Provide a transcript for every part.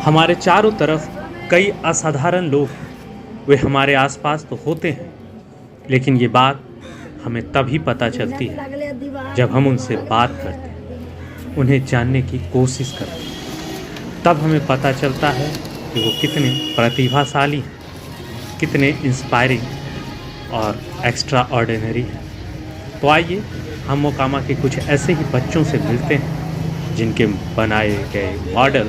हमारे चारों तरफ कई असाधारण लोग हैं। वे हमारे आसपास तो होते हैं, लेकिन ये बात हमें तभी पता चलती है जब हम उनसे बात करते हैं, उन्हें जानने की कोशिश करते हैं। तब हमें पता चलता है कि वो कितने प्रतिभाशाली हैं, कितने इंस्पायरिंग और एक्स्ट्रा ऑर्डिनरी हैं। तो आइए हम मोकामा के कुछ ऐसे ही बच्चों से मिलते हैं जिनके बनाए गए मॉडल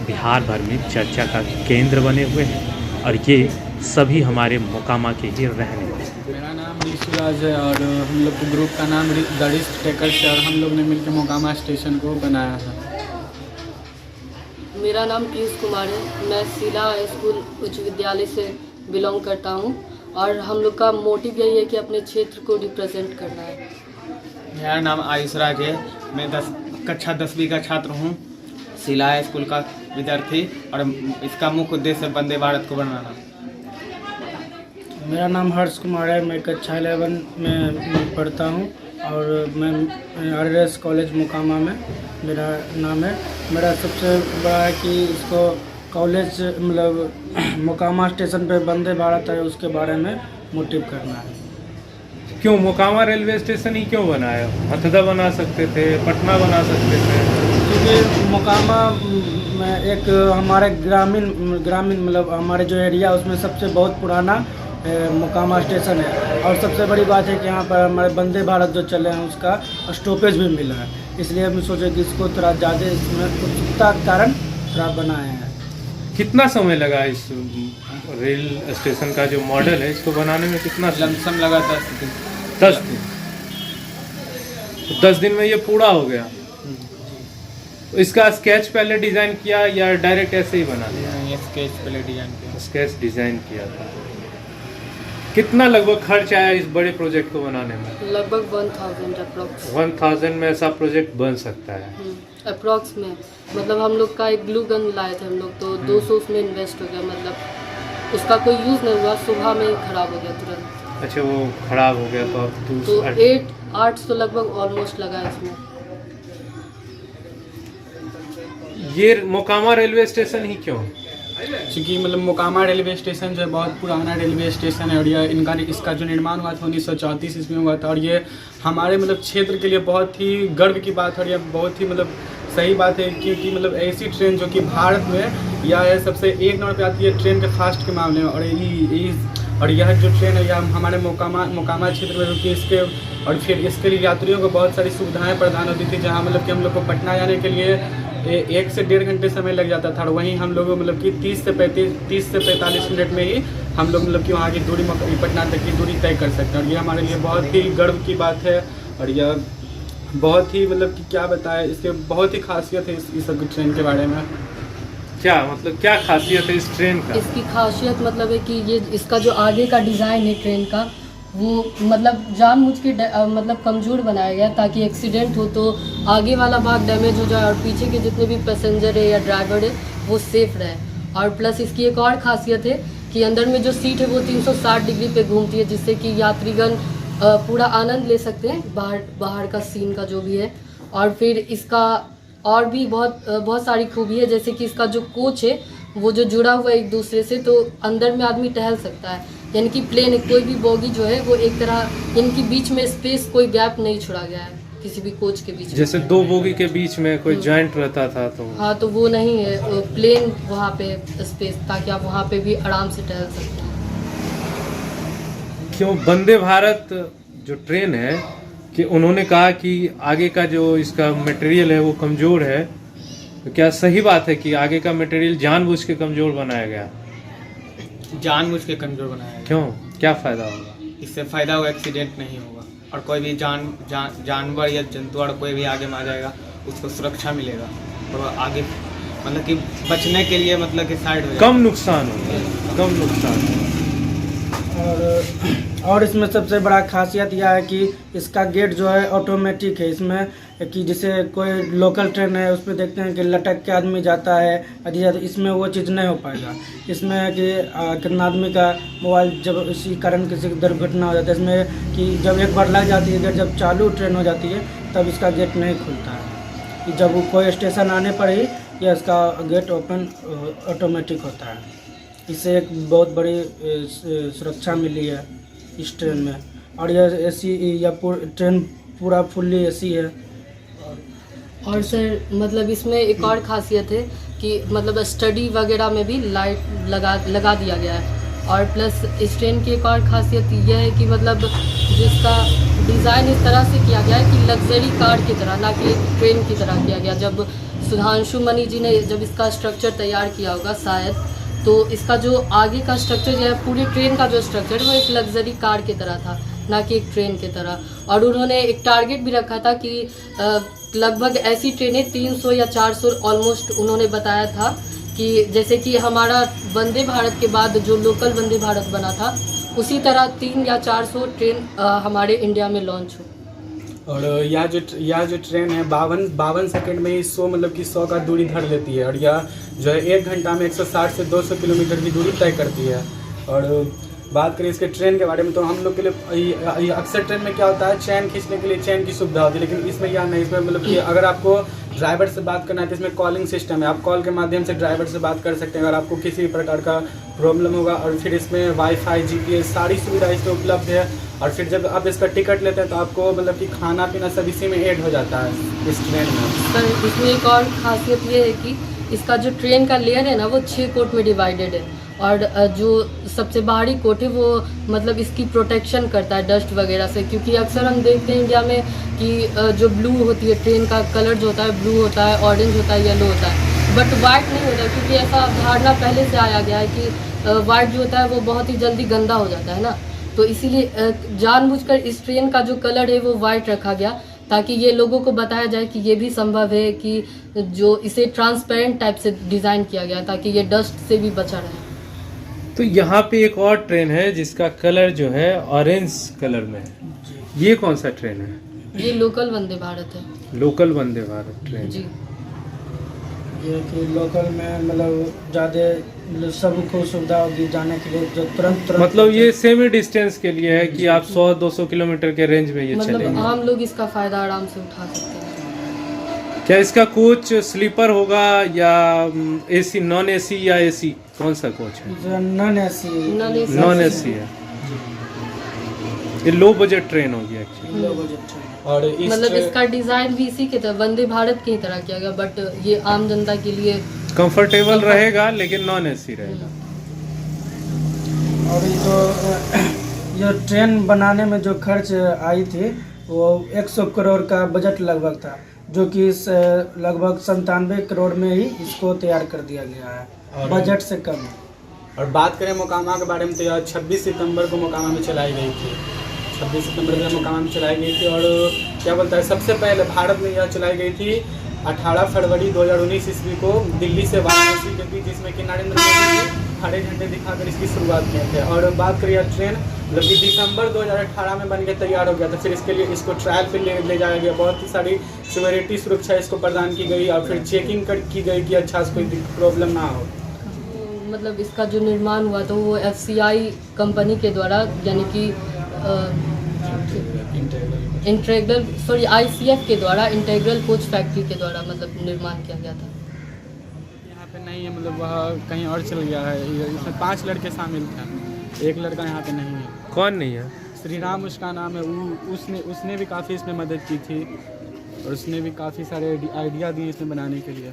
बिहार भर में चर्चा का केंद्र बने हुए हैं, और ये सभी हमारे मोकामा के ही रहने वाले हैं। मेरा नाम ऋषिराज है और हम लोग के ग्रुप का नाम द रिस्क टेकर्स है और हम लोग ने मिलकर मोकामा स्टेशन को बनाया है। मेरा नाम पीयूष कुमार है। मैं शीला हाई स्कूल उच्च विद्यालय से बिलोंग करता हूँ और हम लोग का मोटिव यही है कि अपने क्षेत्र को रिप्रेजेंट करना है। मेरा नाम आयुष राज है। मैं कक्षा 10वीं का छात्र हूँ, शीला हाई स्कूल का विद्यार्थी, और इसका मुख्य उद्देश्य है वंदे भारत को बनाना। मेरा नाम हर्ष कुमार है। मैं कक्षा 11 में पढ़ता हूँ और मैं RS कॉलेज मोकामा में मेरा नाम है। मेरा सबसे बड़ा है कि इसको कॉलेज मतलब मोकामा स्टेशन पे वंदे भारत है उसके बारे में मोटिव करना है। क्यों मोकामा रेलवे स्टेशन ही क्यों बनाया? हथदा बना सकते थे, पटना बना सकते थे। क्योंकि मोकामा में एक हमारे ग्रामीण मतलब हमारे जो एरिया उसमें सबसे बहुत पुराना मोकामा स्टेशन है, और सबसे बड़ी बात है कि यहाँ पर हमारे वंदे भारत जो चले हैं उसका स्टॉपेज भी मिला है। इसलिए हम सोचे कि इसको थोड़ा ज़्यादा इसमें उत्सुकता के कारण थोड़ा बनाए हैं। कितना समय लगा इस रेल स्टेशन का जो मॉडल है इसको बनाने में? कितना लमसम लगा 10 दिन। 10 दिन। तो 10 दिन में ये पूरा हो गया। तो इसका स्केच पहले डिजाइन किया या डायरेक्ट ऐसे ही बना दिया? ये स्केच पहले डिजाइन किया। स्केच डिजाइन किया था। कितना लगभग खर्च आया इस बड़े प्रोजेक्ट को बनाने में? लगभग 1000 अप्रॉक्स। 1000 में ऐसा प्रोजेक्ट बन सकता है? अप्रॉक्स में मतलब हम लोग का एक ग्लू गन लाए थे हम लोग, तो 200 उसमें इन्वेस्ट हो गया। मतलब उसका कोई यूज़ नहीं हुआ, सुबह में ही खराब हो गया तुरंत। अच्छा, वो खराब हो गया तो अब तो 800 लगभग ऑलमोस्ट लगा इसमें। ये मोकामा रेलवे स्टेशन ही क्यों? क्योंकि मतलब मोकामा रेलवे स्टेशन जो है बहुत पुराना रेलवे स्टेशन है और ये इसका जो निर्माण हुआ था 1934 ईस्वी में हुआ था, और ये हमारे मतलब क्षेत्र के लिए बहुत ही गर्व की बात है और ये बहुत ही मतलब सही बात है। क्योंकि मतलब ऐसी ट्रेन जो कि भारत में यह सबसे 1 नंबर पे आती है ट्रेन के फास्ट के मामले में, और यह जो ट्रेन है यह हमारे मोकामा क्षेत्र में रुकी। इसके और फिर इसके लिए यात्रियों को बहुत सारी सुविधाएं प्रदान होती थी, जहां मतलब कि हम लोग को पटना जाने के लिए 1 से 1.5 घंटे समय लग जाता था, और वहीं हम लोग मतलब कि 30 से 45 मिनट में ही हम लोग मतलब कि वहाँ की दूरी पटना तक की दूरी तय कर सकते हैं। और ये हमारे लिए बहुत ही गर्व की बात है, और यह बहुत ही मतलब कि क्या बताएं, इसके बहुत ही खासियत है इस ट्रेन के बारे में। क्या मतलब क्या खासियत है इस ट्रेन का? इसकी खासियत मतलब है कि ये इसका जो आगे का डिज़ाइन है ट्रेन का, वो मतलब जानबूझ के मतलब कमज़ोर बनाया गया ताकि एक्सीडेंट हो तो आगे वाला भाग डैमेज हो जाए और पीछे के जितने भी पैसेंजर है या ड्राइवर है वो सेफ रहे। और प्लस इसकी एक और खासियत है कि अंदर में जो सीट है वो 360 डिग्री पे घूमती है, जिससे कि यात्रीगण पूरा आनंद ले सकते हैं बाहर का सीन का जो भी है। और फिर इसका और भी बहुत सारी खूबी है, जैसे कि इसका जो कोच है वो जो जुड़ा हुआ है एक दूसरे से, तो अंदर में आदमी टहल सकता है। यानी कि प्लेन कोई भी बोगी जो है वो एक तरह इनके बीच में स्पेस कोई गैप नहीं छोड़ा गया है किसी भी कोच के बीच में। जैसे 2 बोगी के बीच में कोई जॉइंट रहता था तो हाँ, तो वो नहीं है, प्लेन वहाँ पे स्पेस, ताकि आप वहाँ पे भी आराम से टहल सकते हैं। क्यों वंदे भारत जो ट्रेन है कि उन्होंने कहा कि आगे का जो इसका मटेरियल है वो कमज़ोर है, तो क्या सही बात है कि आगे का मटेरियल जानबूझ के कमज़ोर बनाया गया? जानबूझ के कमज़ोर बनाया गया। क्यों? क्या फ़ायदा होगा इससे? फ़ायदा होगा एक्सीडेंट नहीं होगा, और कोई भी जानवर या जंतु और कोई भी आगे में आ जाएगा उसको सुरक्षा मिलेगा, और आगे मतलब कि बचने के लिए मतलब कि साइड में कम नुकसान होगा, कम नुकसान होगा। और इसमें सबसे बड़ा खासियत यह है कि इसका गेट जो है ऑटोमेटिक है। इसमें कि जैसे कोई लोकल ट्रेन है उस पर देखते हैं कि लटक के आदमी जाता है, इसमें वो चीज़ नहीं हो पाएगा। इसमें है कि कितना आदमी का मोबाइल जब इसी कारण किसी की दुर्घटना हो जाती है, इसमें कि जब एक बार लग जाती है गेट, जब चालू ट्रेन हो जाती है तब इसका गेट नहीं खुलता है। कि जब कोई स्टेशन आने पर ही यह इसका गेट ओपन ऑटोमेटिक होता है। इससे एक बहुत बड़ी सुरक्षा मिली है इस ट्रेन में। और यह एसी या ट्रेन पूरा फुल्ली एसी है। और सर मतलब इसमें एक और खासियत है कि मतलब स्टडी वगैरह में भी लाइट लगा दिया गया है। और प्लस इस ट्रेन की एक और खासियत यह है कि मतलब जिसका डिज़ाइन इस तरह से किया गया है कि लग्जरी कार की तरह, ना कि ट्रेन की तरह किया गया। जब सुधांशु मणि जी ने जब इसका स्ट्रक्चर तैयार किया होगा शायद, तो इसका जो आगे का स्ट्रक्चर जो है, पूरी ट्रेन का जो स्ट्रक्चर वो एक लग्जरी कार की तरह था, ना कि एक ट्रेन की तरह। और उन्होंने एक टारगेट भी रखा था कि लगभग ऐसी ट्रेनें 300 या 400 ऑलमोस्ट उन्होंने बताया था कि जैसे कि हमारा वंदे भारत के बाद जो लोकल वंदे भारत बना था, उसी तरह 300 या 400 ट्रेन हमारे इंडिया में लॉन्च हो। और यह जो ट्रेन है 52 सेकंड में ही 100 मतलब कि 100 का दूरी धर लेती है। और यह जो है 1 घंटा में 160 से 200 किलोमीटर की दूरी तय करती है। और बात करें इसके ट्रेन के बारे में, तो हम लोग के लिए अक्सर ट्रेन में क्या होता है, चैन खींचने के लिए चैन की सुविधा होती है, लेकिन इसमें यह नहीं। इसमें मतलब कि अगर आपको ड्राइवर से बात करना है तो इसमें कॉलिंग सिस्टम है। आप कॉल के माध्यम से ड्राइवर से बात कर सकते हैं अगर आपको किसी भी प्रकार का प्रॉब्लम होगा। और फिर इसमें वाईफाई, जीपीएस सारी सुविधा इसमें उपलब्ध है। और फिर जब आप इसका टिकट लेते हैं तो आपको मतलब कि खाना पीना सब इसी में ऐड हो जाता है इस ट्रेन में। सर इसमें एक और खासियत ये है कि इसका जो ट्रेन का लेयर है ना, वो 6 कोट में डिवाइडेड है। और जो सबसे बाहरी कोट है वो मतलब इसकी प्रोटेक्शन करता है डस्ट वगैरह से, क्योंकि अक्सर हम देखते हैं इंडिया में कि जो ब्लू होती है ट्रेन का कलर जो होता है, ब्लू होता है, ऑरेंज होता है, येलो होता है, बट वाइट नहीं होता, क्योंकि ऐसा धारणा पहले से आया गया है कि वाइट जो होता है वो बहुत ही जल्दी गंदा हो जाता है ना। तो इसीलिए जानबूझकर इस ट्रेन का जो कलर है वो वाइट रखा गया, ताकि ये लोगों को बताया जाए कि ये भी संभव है कि जो इसे ट्रांसपेरेंट टाइप से डिज़ाइन किया गया, ताकि ये डस्ट से भी बचा रहे। तो यहाँ पे एक और ट्रेन है जिसका कलर जो है ऑरेंज कलर में है, ये कौन सा ट्रेन है? ये लोकल वंदे भारत है। लोकल वंदे भारत ट्रेन जी। ये कि लोकल में मतलब ज़्यादा सबको सुविधा होगी जाने के लिए, जो तुरंत मतलब ये सेमी डिस्टेंस के लिए है कि आप 100-200 किलोमीटर के रेंज में ये मतलब चलेंगे। आम लोग इसका फ़ायदा आराम से उठा सकते हैं। क्या इसका कोच स्लीपर होगा या एसी, नॉन एसी या एसी, कौन सा कोच है? नॉन एसी नॉन एसी है। ये लो बजट ट्रेन होगी एक्चुअली। Low budget train. और इस मतलब इसका डिज़ाइन भी इसी की तरह वंदे भारत की तरह किया गया, बट ये आम जनता के लिए कंफर्टेबल रहेगा लेकिन नॉन एसी रहेगा। और ये ट्रेन बनाने में जो खर्च आई थी वो 100 करोड़ का बजट लगभग था, जो कि लगभग 97 करोड़ में ही इसको तैयार कर दिया गया है, बजट से कम। और बात करें मोकामा के बारे में, तो यह 26 सितंबर को मोकामा में चलाई गई थी। 26 सितंबर को मोकामा में चलाई गई थी। और क्या बोलता है, सबसे पहले भारत में यह चलाई गई थी 18 फरवरी 2019 ईस्वी को दिल्ली से वाराणसी के बीच, जिसमें कि नरेंद्र मोदी जी हरे झंडे दिखाकर इसकी शुरुआत किए थे। और बात करिए ट्रेन मतलब कि दिसंबर 2018 में बन के तैयार हो गया था। फिर इसके लिए इसको ट्रायल पे ले जाया गया, बहुत ही सारी सिक्योरिटी सुरक्षा इसको प्रदान की गई और फिर चेकिंग की गई कि अच्छा कोई प्रॉब्लम ना हो। मतलब इसका जो निर्माण हुआ था वो FCI कंपनी के द्वारा, यानी कि ICF के द्वारा, इंटेग्रल कोच फैक्ट्री के द्वारा मतलब निर्माण किया गया था। यहाँ पे नहीं है, मतलब वह कहीं और चल गया है। इसमें 5 लड़के शामिल थे, एक लड़का यहाँ पे नहीं है। कौन नहीं है? श्री राम उसका नाम है। उसने भी काफ़ी इसमें मदद की थी और उसने भी काफ़ी सारे आइडिया दिए इसमें बनाने के लिए।